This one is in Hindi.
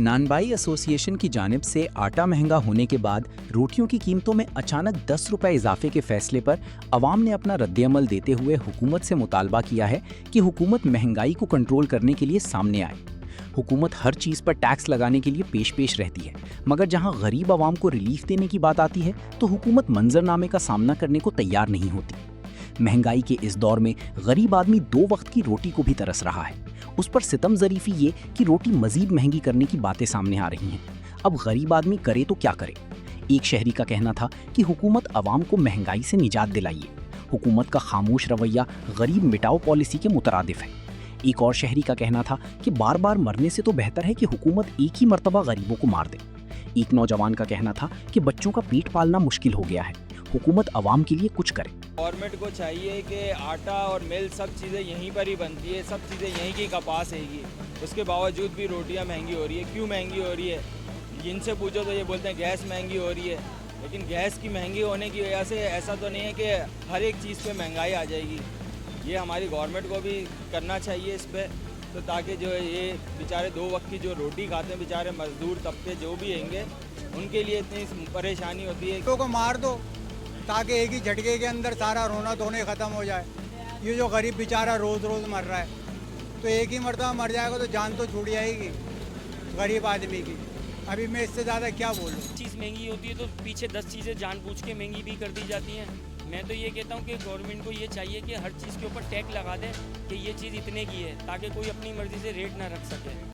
नानबाई एसोसिएशन की जानिब से आटा महंगा होने के बाद रोटियों की कीमतों में अचानक 10 रुपए इजाफे के फैसले पर अवाम ने अपना रद्द-ए-अमल देते हुए हुकूमत से मुतालबा किया है कि हुकूमत महंगाई को कंट्रोल करने के लिए सामने आए। हुकूमत हर चीज़ पर टैक्स लगाने के लिए पेश रहती है, मगर जहां गरीब आवाम को रिलीफ देने की बात आती है तो हुकूमत मंजरनामे का सामना करने को तैयार नहीं होती। महंगाई के इस दौर में गरीब आदमी 2 वक्त की रोटी को भी तरस रहा है। उस पर सितम ज़रीफ़ी ये कि रोटी मज़ीद महंगी करने की बातें सामने आ रही हैं। अब गरीब आदमी करे तो क्या करे? एक शहरी का कहना था कि हुकूमत आवाम को महंगाई से निजात दिलाइए। हुकूमत का खामोश रवैया गरीब मिटाओ पॉलिसी के मुतरादिफ है। एक और शहरी का कहना था कि बार बार मरने से तो बेहतर है कि हुकूमत एक ही मर्तबा गरीबों को मार दे। एक नौजवान का कहना था कि बच्चों का पेट पालना मुश्किल हो गया है, हुकूमत आवाम के लिए कुछ करे। गवर्नमेंट को चाहिए कि आटा और मिल सब चीज़ें यहीं पर ही बनती है, सब चीज़ें यहीं की कपास हैगी, उसके बावजूद भी रोटियां महंगी हो रही है। क्यों महंगी हो रही है? जिनसे पूछो तो ये बोलते हैं गैस महंगी हो रही है, लेकिन गैस की महंगी होने की वजह से ऐसा तो नहीं है कि हर एक चीज़ पे महंगाई आ जाएगी। ये हमारी गवर्नमेंट को भी करना चाहिए इस पर, तो ताकि जो है ये बेचारे 2 वक्त की जो रोटी खाते हैं बेचारे मजदूर तबके जो भी हैंगे, उनके लिए इतनी परेशानी होती है। को मार दो ताकि एक ही झटके के अंदर सारा रोना धोने ख़त्म हो जाए। ये जो गरीब बेचारा रोज़ रोज़ मर रहा है, तो एक ही मरतबा मर जाएगा तो जान तो छूट जाएगी गरीब आदमी की। अभी मैं इससे ज़्यादा क्या बोलूँ। चीज़ महंगी होती है तो पीछे 10 चीज़ें जानबूझ के महंगी भी कर दी जाती हैं। मैं तो ये कहता हूँ कि गवर्नमेंट को ये चाहिए कि हर चीज़ के ऊपर टैक्स लगा दे कि ये चीज़ इतने की है, ताकि कोई अपनी मर्ज़ी से रेट ना रख सके।